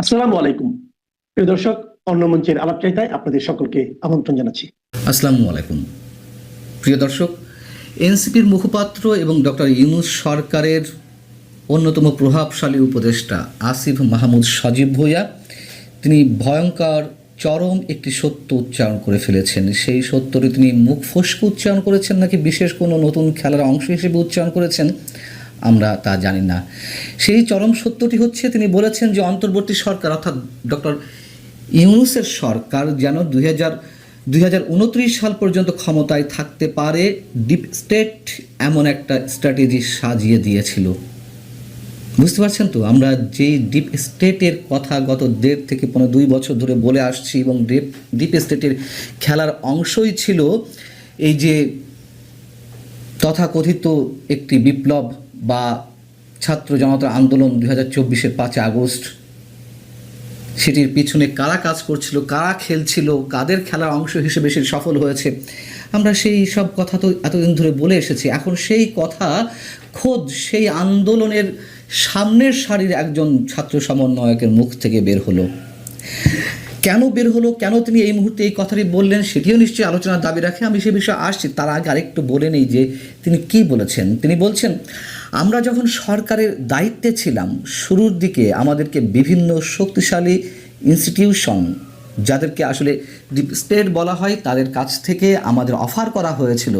আসসালামু আলাইকুম। প্রিয় দর্শক, অন্য মঞ্চের আলাপচারিতায় আপনাদের সকলকে আমন্ত্রণ জানাচ্ছি। আসসালামু আলাইকুম। প্রিয় দর্শক, এনসিপির মুখপাত্র এবং ডক্টর ইউনূস সরকারের অন্যতম প্রভাবশালী উপদেষ্টা আসিফ মাহমুদ সজীব ভূঁইয়া তিনি ভয়ঙ্কর চরম একটি সত্য উচ্চারণ করে ফেলেছেন। সেই সত্যটি তিনি মুখ ফসকে উচ্চারণ করেছেন নাকি বিশেষ কোনো নতুন খেলার অংশ হিসেবে উচ্চারণ করেছেন আমরা তা জানি না। সেই চরম সত্যটি হচ্ছে, তিনি বলেছেন যে অন্তর্বর্তী সরকার অর্থাৎ ডক্টর ইউনূসের সরকার যেন 2029 সাল পর্যন্ত ক্ষমতায় থাকতে পারে, ডিপ স্টেট এমন একটা স্ট্র্যাটেজি সাজিয়ে দিয়েছিল। বুঝতে পারছেন তো, আমরা যেই ডিপ স্টেটের কথা গত 1.5 থেকে 2 বছর ধরে বলে আসছি এবং ডিপ স্টেটের খেলার অংশই ছিল এই যে তথাকথিত একটি বিপ্লব বা ছাত্র জনতার আন্দোলন 2024-এর 5 আগস্ট। সেটির পিছনে কারা কাজ করছিল, কারা খেলছিল, কাদের খেলার অংশ হিসেবে সে সফল হয়েছে, আমরা সেই সব কথা তো এতদিন ধরে বলে এসেছি। এখন সেই কথা খোদ সেই আন্দোলনের সামনের সারির একজন ছাত্র সমন্বয়কের মুখ থেকে বের হলো। কেন বের হলো, কেন তিনি এই মুহূর্তে এই কথাটি বললেন, সেটিও নিশ্চয়ই আলোচনার দাবি রাখে। আমি সে বিষয়ে আসছি, তার আগে আরেকটু বলে নেই যে তিনি কি বলেছেন। তিনি বলছেন, আমরা যখন সরকারের দায়িত্বে ছিলাম শুরুর দিকে আমাদেরকে বিভিন্ন শক্তিশালী ইনস্টিটিউশন, যাদেরকে আসলে ডিপ স্টেট বলা হয়, তাদের কাছ থেকে আমাদের অফার করা হয়েছিল।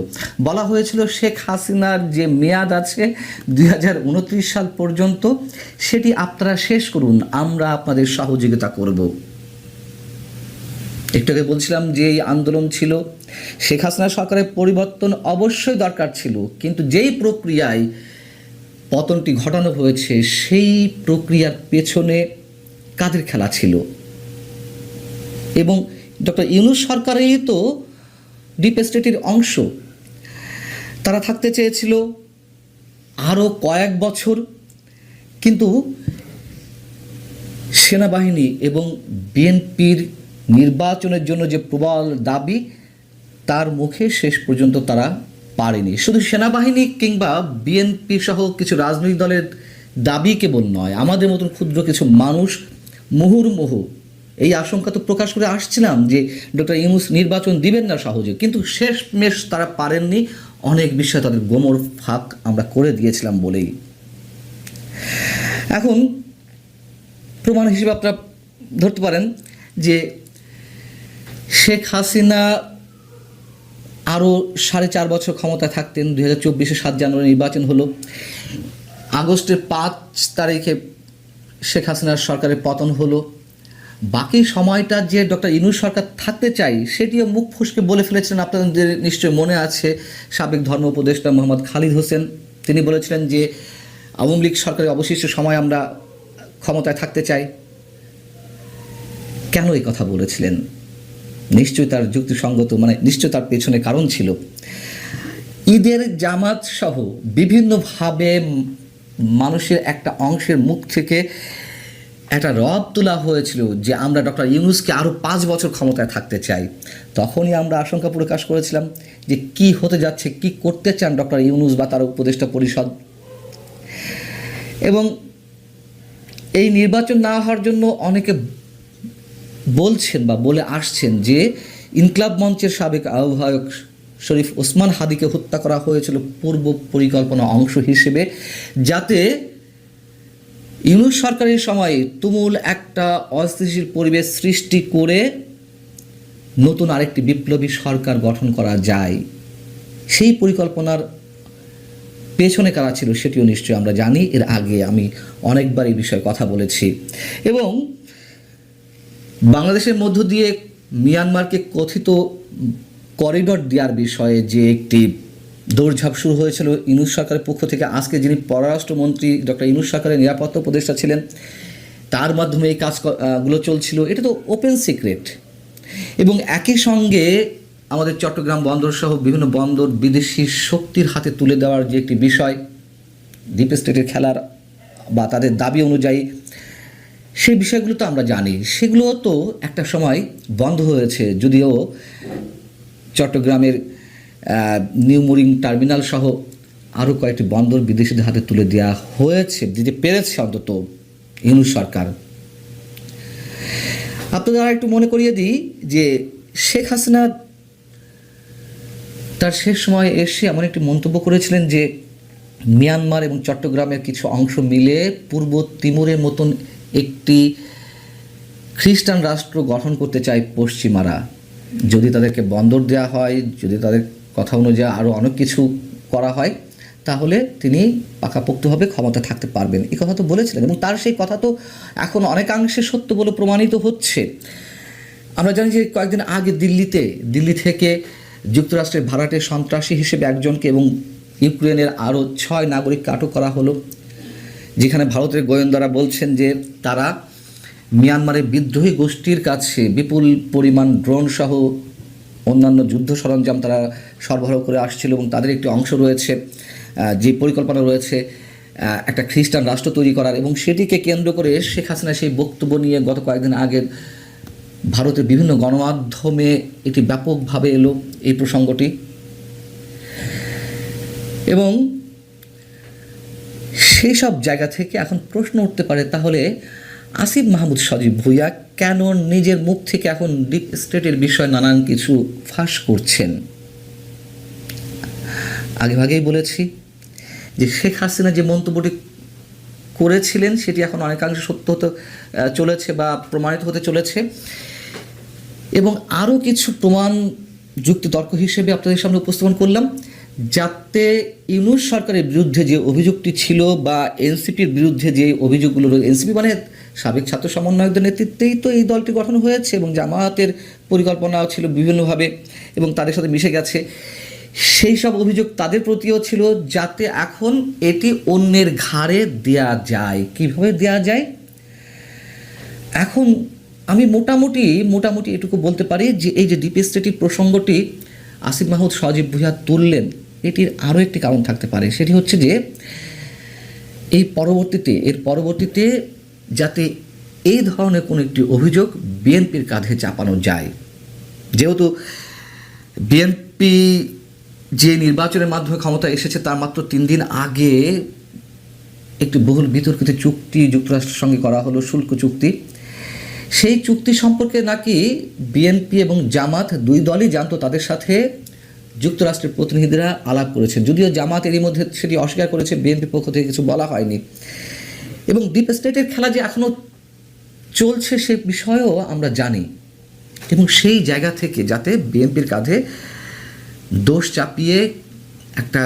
বলা হয়েছিল শেখ হাসিনার যে মেয়াদ আছে 2029 সাল পর্যন্ত, সেটি আপনারা শেষ করুন, আমরা আপনাদের সহযোগিতা করব। একটু আগে বলছিলাম যে এই আন্দোলন ছিল, শেখ হাসিনা সরকারের পরিবর্তন অবশ্যই দরকার ছিল, কিন্তু যেই প্রক্রিয়ায় পতনটি ঘটানো হয়েছে সেই প্রক্রিয়ার পেছনে কাদের খেলা ছিল। এবং ডক্টর ইউনূস সরকারই তো ডিপ স্টেটের অংশ। তারা থাকতে চেয়েছিল আরও কয়েক বছর, কিন্তু সেনাবাহিনী এবং বিএনপির নির্বাচনের জন্য যে প্রবল দাবি, তার মুখে শেষ পর্যন্ত তারা পারেনি। শুধু সেনাবাহিনী কিংবা বিএনপি সহ কিছু রাজনৈতিক দলের দাবি কেবল নয়, আমাদের মতন ক্ষুদ্র কিছু মানুষ মুহুর্মুহু এই আশঙ্কা তো প্রকাশ করে আসছিলাম যে ডক্টর ইউনূস নির্বাচন দিবেন না সহজে, কিন্তু শেষমেশ তারা পারেননি। অনেক বিষয়ে তাদের গোমর ফাঁক আমরা করে দিয়েছিলাম বলেই। এখন প্রমাণ হিসেবে আপনারা ধরতে পারেন যে শেখ হাসিনা আরও 4.5 বছর ক্ষমতায় থাকতেন। 2024-এর 7 জানুয়ারি নির্বাচন হলো, আগস্টের 5 তারিখে শেখ হাসিনার সরকারের পতন হলো। বাকি সময়টা যে ডক্টর ইউনূস সরকার থাকতে চাই, সেটিও মুখ ফসকে বলে ফেলেছিলেন। আপনাদের নিশ্চয় মনে আছে, সাবেক ধর্ম উপদেষ্টা মোহাম্মদ খালিদ হোসেন তিনি বলেছিলেন যে আওয়ামী লীগ সরকারের অবশিষ্ট সময় আমরা ক্ষমতায় থাকতে চাই। কেন এই কথা বলেছিলেন? নিশ্চয়ই তার যুক্তিসঙ্গত, নিশ্চয় তার পেছনে কারণ ছিল। ঈদের জামাত সহ বিভিন্নভাবে মানুষের একটা অংশের মুখ থেকে একটা রব তোলা হয়েছিল যে আমরা ডক্টর ইউনূসকে আরও 5 বছর ক্ষমতায় থাকতে চাই। তখনই আমরা আশঙ্কা প্রকাশ করেছিলাম যে কি হতে যাচ্ছে, কি করতে চান ডক্টর ইউনূস বা তার উপদেষ্টা পরিষদ। এবং এই নির্বাচন না হওয়ার জন্য অনেকে বলছেন বা বলে আসছেন যে ইনকলাব মঞ্চের সাবেক আহ্বায়ক শরীফ ওসমান হাদিকে হত্যা করা হয়েছিল পূর্ব পরিকল্পনা অংশ হিসেবে, যাতে ইউনূস সরকারের সময়ে তুমুল একটা অস্থিতিশীল পরিবেশ সৃষ্টি করে নতুন আরেকটি বিপ্লবী সরকার গঠন করা যায়। সেই পরিকল্পনার পেছনে কারা ছিল সেটিও নিশ্চয়ই আমরা জানি। এর আগে আমি অনেকবার এই বিষয়ে কথা বলেছি। এবং বাংলাদেশের মধ্য দিয়ে মিয়ানমারকে কথিত করিডর দেওয়ার বিষয়ে যে একটি দৌড়ঝাঁপ শুরু হয়েছিল ইউনূস সরকারের পক্ষ থেকে, আজকে যিনি পররাষ্ট্রমন্ত্রী ডক্টর ইউনূস সরকারের নিরাপত্তা উপদেষ্টা ছিলেন, তার মাধ্যমে এই কাজগুলো চলছিল, এটা তো ওপেন সিক্রেট। এবং একই সঙ্গে আমাদের চট্টগ্রাম বন্দর সহ বিভিন্ন বন্দর বিদেশি শক্তির হাতে তুলে দেওয়ার যে একটি বিষয়, ডিপ স্টেটের খেলার বা তাদের দাবি অনুযায়ী, সেই বিষয়গুলো তো আমরা জানি। সেগুলো তো একটা সময় বন্ধ হয়েছে, যদিও চট্টগ্রামের নিউ মুরিং টার্মিনাল সহ আরও কয়েকটি বন্দর বিদেশিদের হাতে তুলে দেওয়া হয়েছে, দিতে পেরেছে অন্তত ইউনূস সরকার। আপনাদের আর একটু মনে করিয়ে দিই যে শেখ হাসিনা তার শেষ সময়ে এসে এমন একটি মন্তব্য করেছিলেন যে মিয়ানমার এবং চট্টগ্রামের কিছু অংশ মিলে পূর্ব তিমুরের মতন একটি খ্রিস্টান রাষ্ট্র গঠন করতে চায় পশ্চিমারা। যদি তাদেরকে বন্দর দেওয়া হয়, যদি তাদের কথা অনুযায়ী আরও অনেক কিছু করা হয়, তাহলে তিনি পাকাপোক্তভাবে ক্ষমতা থাকতে পারবেন, এই কথা তো বলেছিলেন। এবং তার সেই কথা তো এখন অনেকাংশে সত্য বলে প্রমাণিত হচ্ছে। আমরা জানি যে কয়েকদিন আগে দিল্লি থেকে যুক্তরাষ্ট্রের ভাড়াটে সন্ত্রাসী হিসেবে একজনকে এবং ইউক্রেনের আরও 6 নাগরিককে আটক করা হলো, যেখানে ভারতের গোয়েন্দারা বলছেন যে তারা মিয়ানমারের বিদ্রোহী গোষ্ঠীর কাছে বিপুল পরিমাণ ড্রোন সহ অন্যান্য যুদ্ধ সরঞ্জাম তারা সরবরাহ করে আসছিল এবং তাদের একটি অংশ রয়েছে, যে পরিকল্পনা রয়েছে একটা খ্রিস্টান রাষ্ট্র তৈরি করার। এবং সেটিকে কেন্দ্র করে শেখ হাসিনা সেই বক্তব্য নিয়ে গত কয়েকদিন আগে ভারতের বিভিন্ন গণমাধ্যমে এটি ব্যাপকভাবে এলো এই প্রসঙ্গটি। এবং সেই সব জায়গা থেকে এখন প্রশ্ন উঠতে পারে, তাহলে আসিফ মাহমুদ সজীব ভুঁইয়া কেন নিজের মুখ থেকে এখন ডিপ স্টেটের বিষয়ে নানান কিছু ফাঁস করছেন? আগেভাগেই বলেছি যে শেখ হাসিনা যে মন্তব্যটি করেছিলেন সেটি এখন অনেকাংশে সত্য হতে চলেছে বা প্রমাণিত হতে চলেছে। এবং আরও কিছু প্রমাণ যুক্তি তর্ক হিসেবে আপনাদের সামনে উপস্থাপন করলাম, যাতে ইউনূস সরকারের বিরুদ্ধে যে অভিযোগটি ছিল বা এনসিপির বিরুদ্ধে যে অভিযোগগুলো, এনসিপি মানে সাবেক ছাত্র সমন্বয়কদের নেতৃত্বেই তো এই দলটি গঠন হয়েছে এবং জামায়াতের পরিকল্পনাও ছিল বিভিন্নভাবে এবং তাদের সাথে মিশে গেছে, সেই সব অভিযোগ তাদের প্রতিও ছিল, যাতে এখন এটি অন্যের ঘাড়ে দেয়া যায়। কিভাবে দেয়া যায়? এখন আমি মোটামুটি এটুকু বলতে পারি যে এই যে ডিপ স্টেটের প্রসঙ্গটি আসিফ মাহমুদ সজীব ভুঁইয়া তুললেন, এটির আরও একটি কারণ থাকতে পারে। সেটি হচ্ছে যে এর পরবর্তীতে যাতে এই ধরনের কোনো একটি অভিযোগ বিএনপির কাঁধে চাপানো যায়। যেহেতু বিএনপি যে নির্বাচনের মাধ্যমে ক্ষমতা এসেছে তার মাত্র 3 দিন আগে একটি বহুল বিতর্কিত চুক্তি যুক্তরাষ্ট্রের সঙ্গে করা হলো, শুল্ক চুক্তি। সেই চুক্তি সম্পর্কে নাকি বিএনপি এবং জামাত দুই দলই জানতো, তাদের সাথে যুক্তরাষ্ট্রের প্রতিনিধিরা আলাপ করেছেন। যদিও জামাত এরই মধ্যে সেটি অস্বীকার করেছে, বিএনপির পক্ষ থেকে কিছু বলা হয়নি। এবং ডিপ স্টেটের খেলা যে এখনও চলছে সে বিষয়েও আমরা জানি। এবং সেই জায়গা থেকে যাতে বিএনপির কাঁধে দোষ চাপিয়ে একটা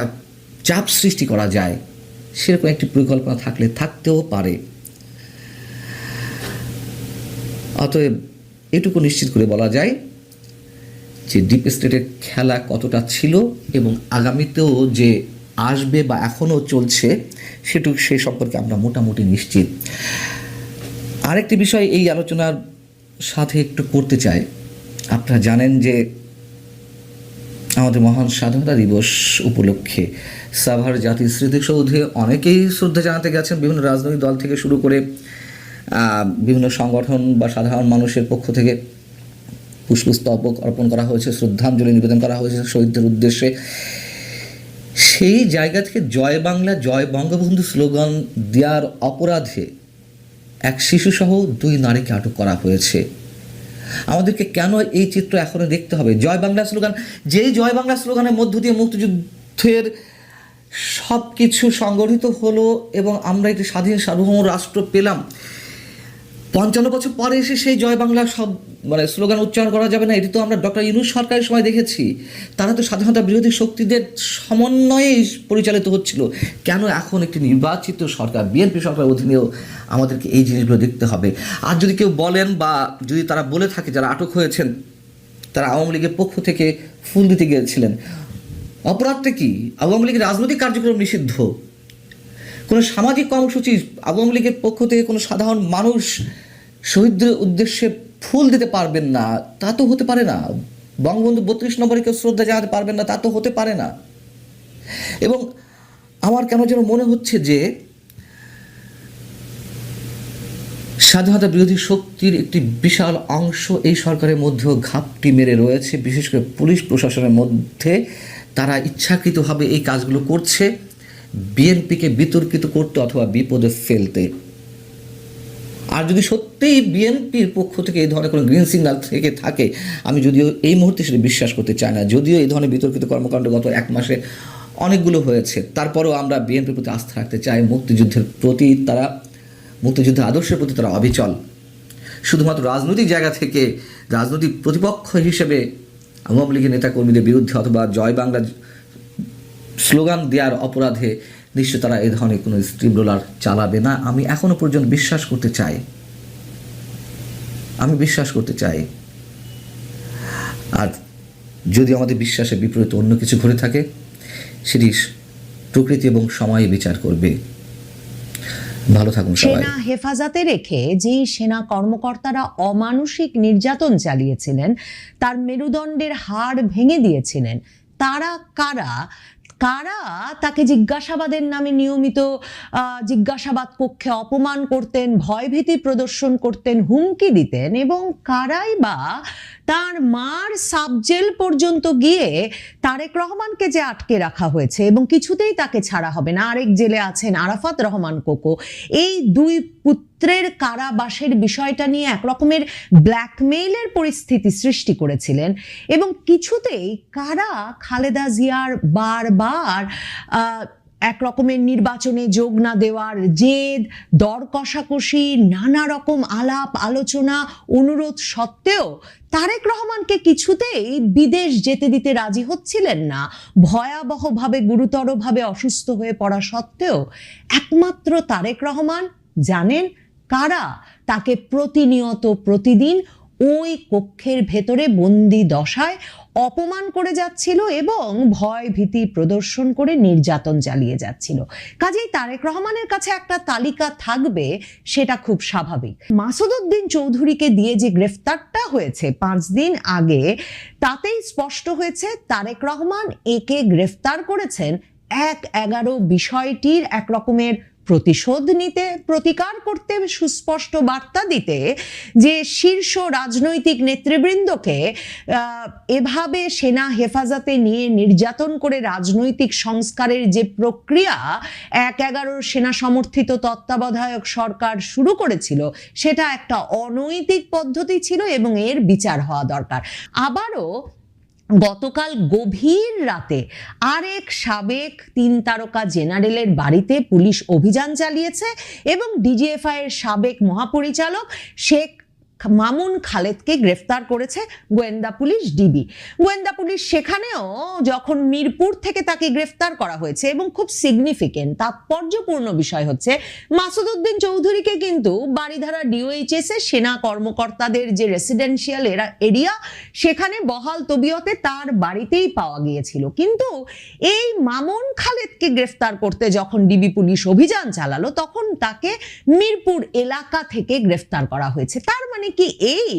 চাপ সৃষ্টি করা যায়, সেরকম একটি পরিকল্পনা থাকতেও পারে। অতএব এটুকু নিশ্চিত করে বলা যায় যে ডিপ স্টেটের খেলা কতটা ছিল এবং আগামীতেও যে আসবে বা এখনও চলছে সে সম্পর্কে আমরা মোটামুটি নিশ্চিত। আরেকটি বিষয় এই আলোচনার সাথে একটু করতে চাই। আপনারা জানেন যে আমাদের মহান স্বাধীনতা দিবস উপলক্ষে সাভার জাতীয় স্মৃতিসৌধে অনেকেই শ্রদ্ধা জানাতে গেছেন, বিভিন্ন রাজনৈতিক দল থেকে শুরু করে বিভিন্ন সংগঠন বা সাধারণ মানুষের পক্ষ থেকে পুষ্পস্তবক অর্পণ করা হয়েছে, শ্রদ্ধাঞ্জলি নিবেদন করা হয়েছে শহীদদের উদ্দেশ্যে। সেই জায়গা থেকে জয় বাংলা জয় বঙ্গবন্ধু স্লোগান দেওয়ার অপরাধে এক শিশুসহ 2 নারীকে আটক করা হয়েছে। আমাদেরকে কেন এই চিত্র এখনো দেখতে হবে? জয় বাংলা স্লোগান, যেই জয় বাংলা স্লোগানের মধ্য দিয়ে মুক্তিযুদ্ধের সব কিছু সংগঠিত হলো এবং আমরা একটি স্বাধীন সার্বভৌম রাষ্ট্র পেলাম, 55 বছর পরে এসে সেই জয় বাংলা স্লোগান উচ্চারণ করা যাবে না? এটি তো আমরা ডক্টর ইউনূস সরকারের সময় দেখেছি। তারা তো স্বাধীনতা বিরোধী শক্তিদের সমন্বয়ে পরিচালিত হচ্ছিল। কেন এখন একটি নির্বাচিত সরকার, বিএনপি সরকারের অধীনেও আমাদেরকে এই জিনিসগুলো দেখতে হবে? আর যদি কেউ বলেন বা যদি তারা বলে থাকে যারা আটক হয়েছেন তারা আওয়ামী লীগের পক্ষ থেকে ফুল দিতে গিয়েছিলেন, অপরাধটা কি? আওয়ামী লীগের রাজনৈতিক কার্যক্রম নিষিদ্ধ, কোনো সামাজিক কর্মসূচি আওয়ামী লীগের পক্ষ থেকে কোনো সাধারণ মানুষ শহীদদের উদ্দেশ্যে ফুল দিতে পারবেন না, তা তো হতে পারে না। বঙ্গবন্ধু 32 নম্বরে কেউ শ্রদ্ধা জানাতে পারবেন না, তা তো হতে পারে না। এবং আমার কেন যেন মনে হচ্ছে যে স্বাধীনতা বিরোধী শক্তির একটি বিশাল অংশ এই সরকারের মধ্যেও ঘাপটি মেরে রয়েছে, বিশেষ করে পুলিশ প্রশাসনের মধ্যে। তারা ইচ্ছাকৃতভাবে এই কাজগুলো করছে বিএনপিকে বিতর্কিত করতে অথবা বিপদে ফেলতে। আর যদি সত্যিই বিএনপির পক্ষ থেকে এই ধরনের কোনো গ্রিন সিগন্যাল থেকে থাকে, আমি যদিও এই মুহূর্তে সেটা বিশ্বাস করতে চাই না, যদিও এই ধরনের বিতর্কিত কর্মকাণ্ড গত এক মাসে অনেকগুলো হয়েছে, তারপরেও আমরা বিএনপির প্রতি আস্থা রাখতে চাই। মুক্তিযুদ্ধের প্রতি তারা, মুক্তিযুদ্ধের আদর্শের প্রতি তারা অবিচল। শুধুমাত্র রাজনৈতিক জায়গা থেকে রাজনৈতিক প্রতিপক্ষ হিসেবে আওয়ামী লীগের নেতাকর্মীদের বিরুদ্ধে অথবা জয় বাংলা স্লোগান দেওয়ার অপরাধে নিশ্চয় তারা এই ধরনের কোনো স্টিম রোলার চালাবে না। আমি এখনো পর্যন্ত বিশ্বাস করতে চাই, আর যদি আমাদের বিশ্বাসের বিপরীতে অন্য কিছু ঘটে থাকে, সেটি প্রকৃতি এবং সময় বিচার করবে। ভালো থাকুন সবাই। সেনা হেফাজতে রেখে যেই সেনা কর্মকর্তারা অমানসিক নির্যাতন চালিয়েছিলেন, তার মেরুদণ্ডের হাড় ভেঙে দিয়েছিলেন, তারা কারা? কারা তাকে জিজ্ঞাসাবাদের নামে নিয়মিত জিজ্ঞাসাবাদ কক্ষে অপমান করতেন, ভয়ভীতি প্রদর্শন করতেন, হুমকি দিতেন, এবং কারাই বা তার মার সাবজেল পর্যন্ত গিয়ে তারেক রহমানকে যে আটকে রাখা হয়েছে এবং কিছুতেই তাকে ছাড়া হবে না। আরেক জেলে আছেন আরাফাত রহমান কোকো। এই দুই পুত্রের কারাবাসের বিষয়টা নিয়ে একরকমের ব্ল্যাকমেইলের পরিস্থিতি সৃষ্টি করেছিলেন, এবং কিছুতেই কারা খালেদা জিয়ার বারবার এক রকমের নির্বাচনে যোগ না দেওয়ার জেদ, দর কষাকষি, নানা রকম আলাপ আলোচনা, অনুরোধ সত্ত্বেও তারেক রহমানকে কিছুতেই বিদেশ যেতে দিতে রাজি হচ্ছিলেন না। ভয়াবহভাবে, গুরুতরভাবে অসুস্থ হয়ে পড়া সত্ত্বেও একমাত্র তারেক রহমান জানেন কারা তাকে প্রতিনিয়ত প্রতিদিন ওই কক্ষের ভেতরে বন্দি দশায় অপমান করে যাচ্ছিল এবং ভয় ভীতি প্রদর্শন করে নির্যাতন চালিয়ে যাচ্ছিল। কাজেই তারেক রহমানের কাছে একটা তালিকা থাকবে, সেটা খুব স্বাভাবিক। মাসুদ উদ্দিন চৌধুরীকে দিয়ে যে গ্রেফতারটা হয়েছে 5 দিন আগে, তাতেই স্পষ্ট হয়েছে তারেক রহমান একে গ্রেফতার করেছেন 1/11 বিষয়টির এক রকমের প্রতিশোধ নিতে, প্রতিকার করতে, সুস্পষ্ট বার্তা দিতে, যে শীর্ষ রাজনৈতিক নেতৃবৃন্দকে এভাবে সেনা হেফাজতে নিয়ে নির্যাতন করে রাজনৈতিক সংস্কারের যে প্রক্রিয়া 1/11 সেনা সমর্থিত তত্ত্বাবধায়ক সরকার শুরু করেছিল, সেটা একটা অনৈতিক পদ্ধতি ছিল এবং এর বিচার হওয়া দরকার। আবারও গতকাল গভীর রাতে আরেক সাবেক 3 তারকা জেনারেলের বাড়িতে পুলিশ অভিযান চালিয়েছে এবং ডিজিএফআই এর সাবেক মহাপরিচালক শেখ মামুন খালেদকে গ্রেফতার করেছে গোয়েন্দা পুলিশ, ডিবি গোয়েন্দা পুলিশ। সেখানেও যখন মিরপুর থেকে তাকে গ্রেফতার করা হয়েছে, এবং খুব সিগনিফিকেন্ট তাৎপর্যপূর্ণ বিষয় হচ্ছে মাসুদ উদ্দিন চৌধুরীকে কিন্তু বারিধারা ডিওএইচএস এর সেনা কর্মকর্তাদের যে রেসিডেন্সিয়াল এরিয়া, সেখানে বহাল তবিয়তে তার বাড়িতেই পাওয়া গিয়েছিল। কিন্তু এই মামুন খালেদকে গ্রেফতার করতে যখন ডিবি পুলিশ অভিযান চালালো, তখন তাকে মিরপুর এলাকা থেকে গ্রেফতার করা হয়েছে। তার মানে কি এই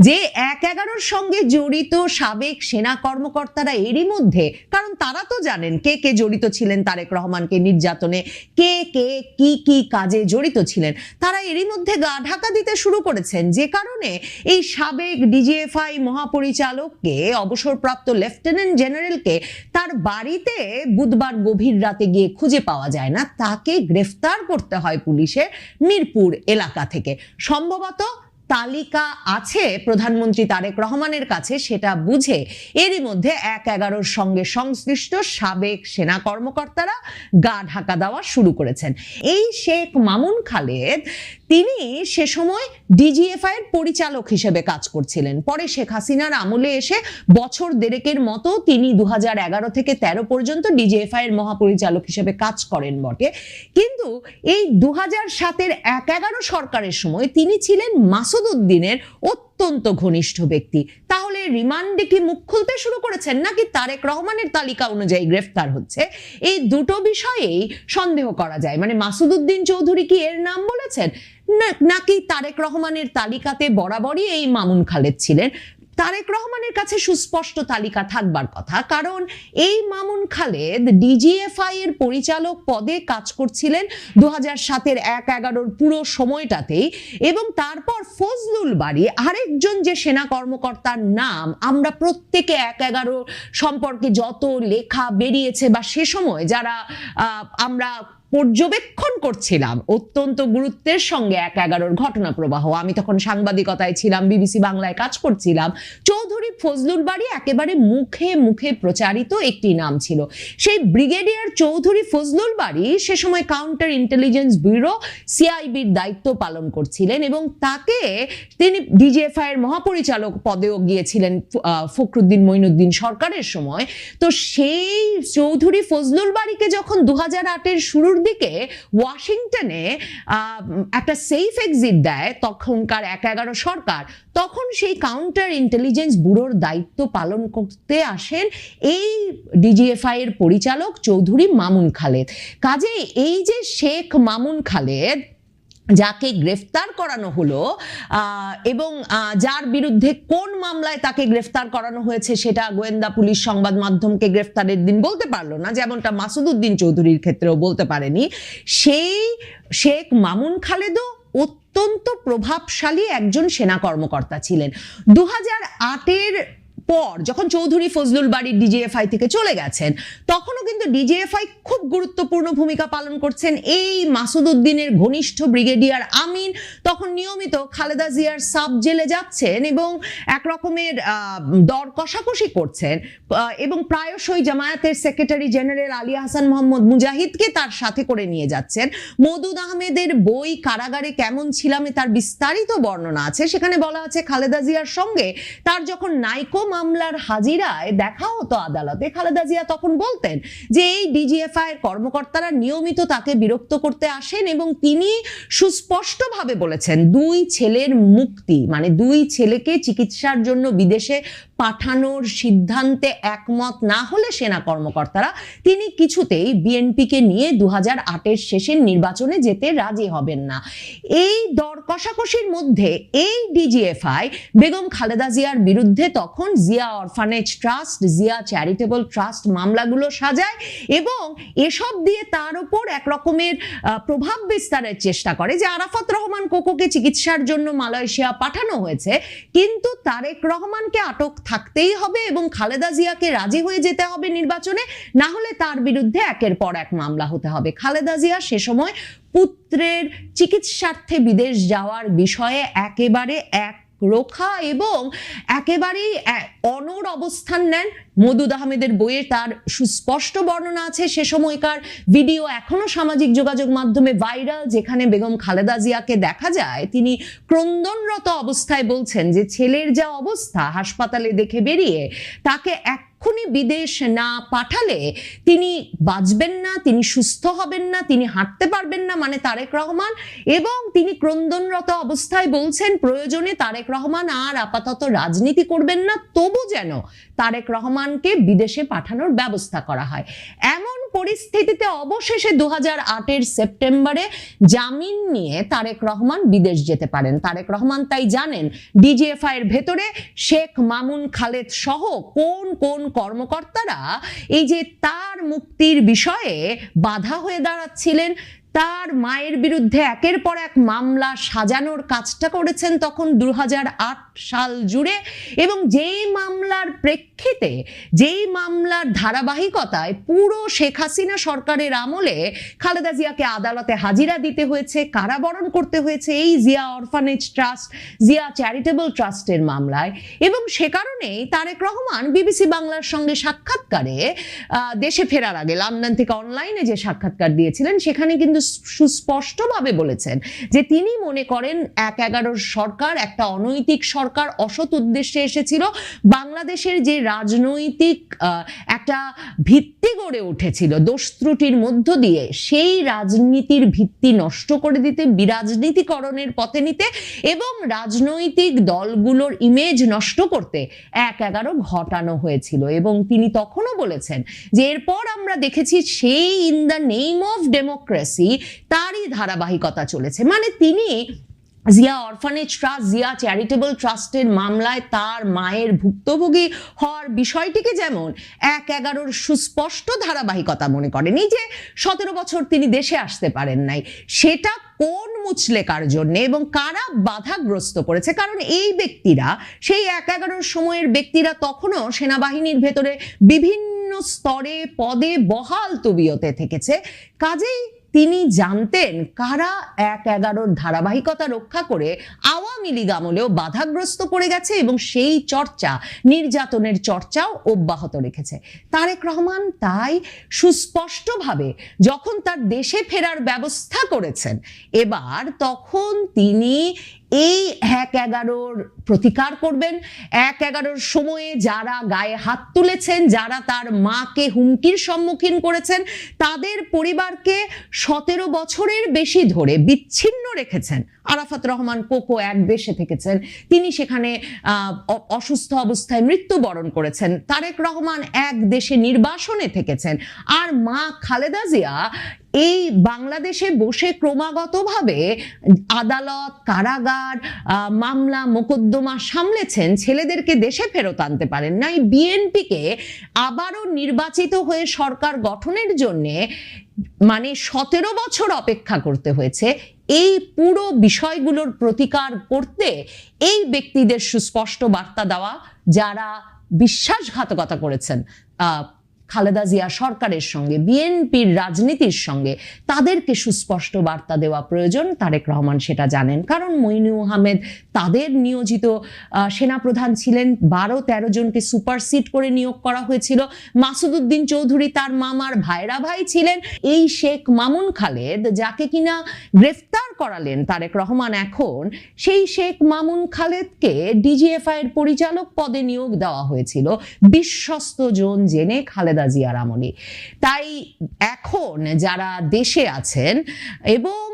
যে 1/11 সঙ্গে জড়িত সাবেক সেনা কর্মকর্তারা এরই মধ্যে, কারণ তারা তো জানেন কে কে জড়িত ছিলেন তারেক রহমানকে নির্যাতনে, কে কে কি কি কাজে জড়িত ছিলেন, তারা এরই মধ্যে গা ঢাকা দিতে শুরু করেছেন, যে কারণে এই সাবেক ডিজিএফআই মহাপরিচালককে, অবসরপ্রাপ্ত লেফটেন্যান্ট জেনারেলকে তার বাড়িতে বুধবার গভীর রাতে গিয়ে খুঁজে পাওয়া যায় না, তাকে গ্রেফতার করতে হয় পুলিশের মিরপুর এলাকা থেকে। সম্ভবত তালিকা আছে প্রধানমন্ত্রী তারেক রহমানের কাছে, সেটা বুঝে এরই মধ্যে 1/11 সঙ্গে সংশ্লিষ্ট সাবেক সেনা কর্মকর্তারা গা ঢাকা দেওয়া শুরু করেছেন। এই শেখ মামুন খালেদ, তিনি সে সময় ডিজিএফআই এর পরিচালক হিসেবে কাজ করছিলেন। পরে শেখ হাসিনার আমলে এসে বছর দেড়েকের মতো তিনি 2011 থেকে 13 পর্যন্ত ডিজিএফআই এর মহাপরিচালক হিসেবে কাজ করেন বটে, কিন্তু এই 2007-এর 1/11 সরকারের সময় তিনি ছিলেন মাসুদ উদ্দিনের অত্যন্ত ঘনিষ্ঠ ব্যক্তি। তাহলে রিমান্ডে কি মুখ খুলতে শুরু করেছেন, নাকি তারেক রহমানের তালিকা অনুযায়ী গ্রেফতার হচ্ছে? এই দুটো বিষয়েই সন্দেহ করা যায়। মানে মাসুদ উদ্দিন চৌধুরী কি এর নাম বলেছেন, নাকি তারেক রহমানের তালিকাতে বরাবরই এই মামুন খালেদ ছিলেন? তারেক রহমানের কাছে সুস্পষ্ট তালিকা থাকবার কথা, কারণ এই মামুন খালেদ ডিজিএফআই এর পরিচালক পদে কাজ করছিলেন 2007-এর 1/11 পুরো সময়টাতেই, এবং তারপর ফজলুল বারী, আরেকজন যে সেনা কর্মকর্তার নাম আমরা প্রত্যেকে 1/11 সম্পর্কে যত লেখা বেরিয়েছে বা সে সময় যারা আমরা পর্যবেক্ষণ করছিলাম অত্যন্ত গুরুত্বের সঙ্গে ১/১১ ঘটনা প্রবাহ। আমি তখন সাংবাদিকতায় ছিলাম, বিবিসি বাংলায় কাজ করছিলাম। চৌধুরী ফজলুল বাড়ি একেবারে মুখে মুখে প্রচারিত একটি নাম ছিল। সেই ব্রিগেডিয়ার চৌধুরী ফজলুল বাড়ি সে সময় কাউন্টার ইন্টেলিজেন্স ব্যুরো সিআইবির দায়িত্ব পালন করছিলেন এবং তাকে তিনি ডিজিএফআই এর মহাপরিচালক পদেও গিয়েছিলেন ফখরুদ্দিন মঈনুদ্দিন সরকারের সময়। তো সেই চৌধুরী ফজলুল বাড়িকে যখন 2008-এর শুরুর দিকে ওয়াশিংটনে একটা সেফ এক্সিট দেয় তখনকার ১/১১ সরকার, তখন সেই কাউন্টার ইন্টেলিজেন্স ব্যুরোর দায়িত্ব পালন করতে আসেন এই ডিজিএফআই এর পরিচালক চৌধুরী মামুন খালেদ। কাজেই এই যে শেখ মামুন খালেদ যাকে গ্রেফতার করানো হলো এবং যার বিরুদ্ধে কোন মামলায় তাকে গ্রেফতার করানো হয়েছে সেটা গোয়েন্দা পুলিশ সংবাদ মাধ্যমকে গ্রেফতারের দিন বলতে পারলো না, যেমনটা মাসুদ উদ্দিন চৌধুরীর ক্ষেত্রেও বলতে পারেনি। সেই শেখ মামুন খালেদও অত্যন্ত প্রভাবশালী একজন সেনা কর্মকর্তা ছিলেন। 2008-এর পর যখন চৌধুরী ফজলুল বাড়ি ডিজিএফআই থেকে চলে গেছেন, তখনও কিন্তু ডিজিএফআই খুব গুরুত্বপূর্ণ ভূমিকা পালন করছেন। এই মাসুদ উদ্দিনের ঘনিষ্ঠ ব্রিগেডিয়ার আমিন তখন নিয়মিত খালেদা জিয়ার সাব জেলে যাচ্ছেন এবং এক রকমের দর কষাকষি করছেন এবং প্রায়শই জামায়াতের সেক্রেটারি জেনারেল আলী হাসান মোহাম্মদ মুজাহিদকে তার সাথে করে নিয়ে যাচ্ছেন। মওদুদ আহমেদের বই কারাগারে কেমন ছিলামে তার বিস্তারিত বর্ণনা আছে। সেখানে বলা আছে খালেদা জিয়ার সঙ্গে তার যখন নাইকো মামলার হাজিরায় দেখা হতো আদালতে, খালেদা জিয়া তখন বলতেন যে এই ডিজিএফআই এর কর্মকর্তারা নিয়মিত তাকে বিরক্ত করতে আসেন এবং তিনি সুস্পষ্টভাবে বলেছেন 2 ছেলের মুক্তি, মানে 2 ছেলেকে চিকিৎসার জন্য বিদেশে পাঠানোর সিদ্ধান্তে একমত না হলে সেনা কর্মকর্তারা তিনি কিছুতেই বিএনপিকে নিয়ে 2008-এর শেষের নির্বাচনে যেতে রাজি হবেন না। এই দর কষাকষির মধ্যে এই ডিজিএফআই বেগম খালেদা জিয়ার বিরুদ্ধে তখন Zia orphanage trust, Zia charitable trust মামলাগুলো সাজায় এবং এসব দিয়ে তার উপর এক রকমের প্রভাব বিস্তারের চেষ্টা করে যে আরাফাত রহমান কোকোকে চিকিৎসার জন্য মালয়েশিয়া পাঠানো হয়েছে, কিন্তু তারেক রহমানকে আটক থাকতেই হবে এবং খালেদা জিয়াকে রাজি হয়ে যেতে হবে নির্বাচনে, না হলে তার বিরুদ্ধে একের পর এক মামলা হতে হবে। খালেদা জিয়া সে সময় পুত্রের চিকিৎসার্থে বিদেশ যাওয়ার বিষয়ে একেবারে রোখা এবং একেবারেই অনড় অবস্থান নেন। মওদুদ আহমেদের বইয়ে তার সুস্পষ্ট বর্ণনা আছে। সে সময়কার ভিডিও এখনো সামাজিক যোগাযোগ মাধ্যমে ভাইরাল, যেখানে বেগম খালেদা জিয়াকে দেখা যায় তিনি ক্রন্দনরত অবস্থায় বলছেন যে ছেলের যা অবস্থা হাসপাতালে দেখে বেরিয়ে তাকে এক্ষুনি বিদেশ না পাঠালে তিনি বাঁচবেন না, তিনি সুস্থ হবেন না, তিনি হাঁটতে পারবেন না, মানে তারেক রহমান। এবং তিনি ক্রন্দনরত অবস্থায় বলছেন প্রয়োজনে তারেক রহমান আর আপাতত রাজনীতি করবেন না, তবু যেন তারেক রহমানকে বিদেশে পাঠানোর ব্যবস্থা করা হয়। এমন পরিস্থিতিতে অবশেষে 2008-এর সেপ্টেম্বরে জামিন নিয়ে তারেক রহমান বিদেশ যেতে পারেন। তারেক রহমান তাই জানেন ডিজিএফআই এর ভেতরে শেখ মামুন খালেদ সহ কোন কোন কর্মকর্তারা এই যে তার মুক্তির বিষয়ে বাধা হয়ে দাঁড়াচ্ছিলেন। তার মায়ের বিরুদ্ধে একের পর এক মামলা সাজানোর কাজটা করেছেন তখন 2008 সাল জুড়ে, এবং যেই মামলার প্রেক্ষিতে, যেই মামলার ধারাবাহিকতায় পুরো শেখ হাসিনা সরকারের আমলে খালেদা জিয়াকে আদালতে হাজিরা দিতে হয়েছে, কারাবরণ করতে হয়েছে এই Zia orphanage trust, Zia charitable ট্রাস্টের মামলায়। এবং সে কারণেই তারেক রহমান বিবিসি বাংলার সঙ্গে সাক্ষাৎকারে দেশে ফেরার আগে লন্ডন থেকে অনলাইনে যে সাক্ষাৎকার দিয়েছিলেন সেখানে কিন্তু সুস্পষ্টভাবে বলেছেন যে তিনি মনে করেন 1/11 সরকার একটা অনৈতিক সরকার, অসৎ উদ্দেশ্যে এসেছিল। বাংলাদেশের যে রাজনৈতিক একটা ভিত্তি গড়ে উঠেছিল দোষ ত্রুটির মধ্য দিয়ে, সেই রাজনীতির ভিত্তি নষ্ট করে দিতে, বিরাজনীতিকরণের পথে নিতে এবং রাজনৈতিক দলগুলোর ইমেজ নষ্ট করতে 1/11 ঘটানো হয়েছিল। এবং তিনি তখনও বলেছেন যে এরপর আমরা দেখেছি সেই in the name of democracy তারই ধারাবাহিকতা চলেছে। মানে তিনি Zia orphanage trust, Zia charitable ট্রাস্টের মামলায় তার মায়ের ভুক্তভোগী হওয়ার বিষয়টিকে যেমন 1/11 সুস্পষ্ট ধারাবাহিকতা মনে করেন, এই যে 17 বছর তিনি দেশে আসতে পারেন নাই, সেটা কোন মুচলেকার জন্য এবং কারা বাধাগ্রস্ত করেছে। কারণ এই ব্যক্তিরা, সেই 1/11 সময়ের ব্যক্তিরা তখনও সেনাবাহিনীর ভেতরে বিভিন্ন স্তরে পদে বহাল তবিয়তে থেকেছে। কাজেই তিনি জানতেন কারা ১/১১ ধারাবাহিকতা রক্ষা করে আওয়ামী লীগ আমলেও বাধাগ্রস্ত করে গেছে এবং সেই চর্চা, নির্যাতনের চর্চাও অব্যাহত রেখেছে। তারেক রহমান তাই সুস্পষ্টভাবে যখন তার দেশে ফেরার ব্যবস্থা করেছেন এবার, তখন তিনি এই ১/১১ প্রতিকার করবেন। ১/১১ সময়ে যারা গায়ে হাত তুলেছেন, যারা তার মাকে হুমকির সম্মুখীন করেছেন, তাদের পরিবারকে ১৭ বছরের বেশি ধরে বিচ্ছিন্ন রেখেছেন। আরাফাত রহমান কোকো এক দেশে থেকেছেন, তিনি সেখানে অসুস্থ অবস্থায় মৃত্যুবরণ করেছেন। তারেক রহমান এক দেশে নির্বাসনে থেকেছেন। আর মা খালেদা জিয়া এই বাংলাদেশে বসে ক্রমাগতভাবে আদালত, কারাগার, মামলা মোকদ্দমা সামলেছেন, ছেলেদেরকে দেশে ফেরত আনতে পারেন নাই। বিএনপিকে আবারও নির্বাচিত হয়ে সরকার গঠনের জন্য ১৭ বছর অপেক্ষা করতে হয়েছে। এই পুরো বিষয়গুলোর প্রতিকার করতে এই ব্যক্তিদের সুস্পষ্ট বার্তা দেওয়া, যারা বিশ্বাসঘাতকতা করেছেন খালেদা জিয়া সরকারের সঙ্গে, বিএনপির রাজনীতির সঙ্গে, তাদেরকে সুস্পষ্ট বার্তা দেওয়া প্রয়োজন। তারেক রহমান সেটা জানেন, কারণ মইনু আহমেদ তাদের নিয়োজিত সেনাপ্রধান ছিলেন। ১২-১৩ জনকে সুপারসিড করে নিয়োগ করা হয়েছিল। মাসুদ উদ্দিন চৌধুরী তার মামার ভাইরা ভাই ছিলেন। এই শেখ মামুন খালেদ, যাকে কিনা গ্রেফতার করালেন তারেক রহমান, এখন সেই শেখ মামুন খালেদকে ডিজিএফআই এর পরিচালক পদে নিয়োগ দেওয়া হয়েছিল বিশ্বস্ত জন জেনে খালেদা জিয়ার আমলে। তাই এখন যারা দেশে আছেন এবং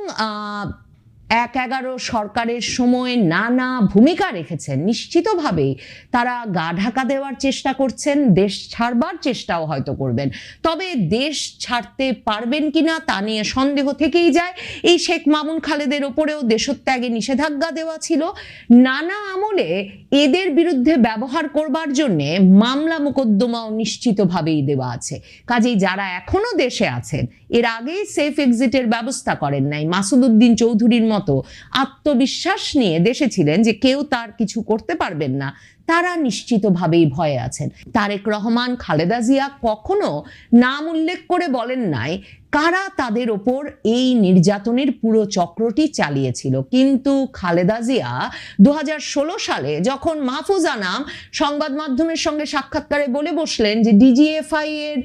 ১/১১ সরকারের সময় নানা ভূমিকা রেখেছেন, নিশ্চিতভাবেই তারা গা ঢাকা দেওয়ার চেষ্টা করছেন, দেশ ছাড়বার চেষ্টাও হয়তো করবেন। তবে দেশ ছাড়তে পারবেন কিনা তা নিয়ে সন্দেহ থেকেই যায়। এই শেখ মামুন খালেদের ওপরেও দেশত্যাগে নিষেধাজ্ঞা দেওয়া ছিল। নানা আমলে এদের বিরুদ্ধে ব্যবহার করবার জন্য মামলা মোকদ্দমাও নিশ্চিতভাবেই দেওয়া আছে। কাজেই যারা এখনো দেশে আছেন, এর আগেই সেফ এক্সিটের ব্যবস্থা করেন নাই, মাসুদ উদ্দিন চৌধুরীর মতো আত্মবিশ্বাস নিয়ে দেশে ছিলেন যে কেউ তার কিছু করতে পারবেন না, তারা নিশ্চিতভাবেই ভয়ে আছেন। তারেক রহমান, খালেদা জিয়া কখনো নাম উল্লেখ করে বলেন নাই কারা তাদের ওপর এই নির্যাতনের পুরো চক্রটি চালিয়েছিল। কিন্তু খালেদা জিয়া ২০১৬ সালে যখন মাহফুজ আনাম সংবাদ মাধ্যমের সঙ্গে সাক্ষাৎকারে বলে বসলেন যে ডিজিএফআই এর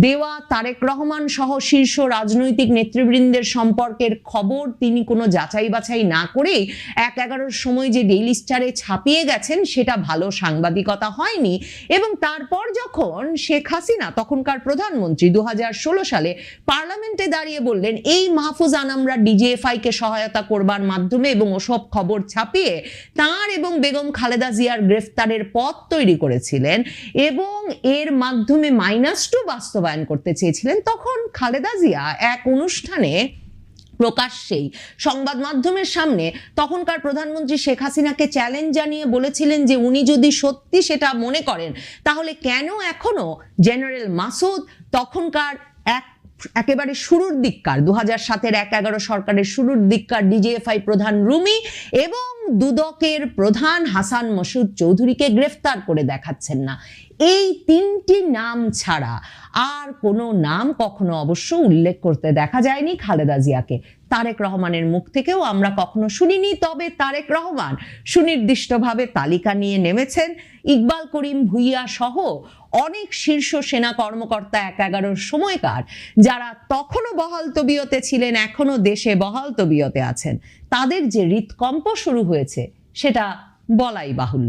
দেওয়া তারেক রহমান সহ শীর্ষ রাজনৈতিক নেতৃবৃন্দের সম্পর্কের খবর তিনি কোনো যাচাই বাছাই না করেই ১/১১ সময় যে ডেইলি স্টারে ছাপিয়ে গেছেন, সেটা ভালো সাংবাদিকতা হয়নি। এবং তারপর যখন শেখ হাসিনা, তখনকার প্রধানমন্ত্রী, ২০১৬ সালে পার্লামেন্টে দাঁড়িয়ে বললেন এই মাহফুজ আনামরা ডিজিএফআই কে সহায়তা করবার মাধ্যমে এবং ওসব খবর ছাপিয়ে তার এবং বেগম খালেদা জিয়ার গ্রেফতারের পথ তৈরি করেছিলেন এবং এর মাধ্যমে -2 বাস্তবায়ন করতে চেয়েছিলেন, তখন খালেদা জিয়া এক অনুষ্ঠানে প্রকাশ্যেই সংবাদ মাধ্যমের সামনে তখনকার প্রধানমন্ত্রী শেখ হাসিনাকে চ্যালেঞ্জ জানিয়ে বলেছিলেন যে উনি যদি সত্যি সেটা মনে করেন, তাহলে কেন এখনো জেনারেল মাসুদ, তখনকার একেবারে শুরুর দিককার ২০০৭-এর ১/১১ সরকারের শুরুর দিককার ডিজিএফআই প্রধান রুমি এবং দুদকের প্রধান হাসান মাসুদ চৌধুরীকে গ্রেফতার করে দেখাচ্ছেন না। এই ৩টি নাম ছাড়া আর কোনো নাম কখনো অবশ্য উল্লেখ করতে দেখা যায়নি খালেদা জিয়াকে। তারেক রহমানের মুখ থেকেও আমরা কখনো শুনিনি। তবে তারেক রহমান সুনির্দিষ্টভাবে তালিকা নিয়ে নেমেছেন। ইকবাল করিম ভুইয়া সহ অনেক শীর্ষ সেনা কর্মকর্তা ১/১১ সময়কার, যারা তখনও বহাল তবিয়তে ছিলেন, এখনো দেশে বহাল তবিয়তে আছেন, তাদের যে হৃৎকম্প শুরু হয়েছে সেটা বলাই বাহুল্য।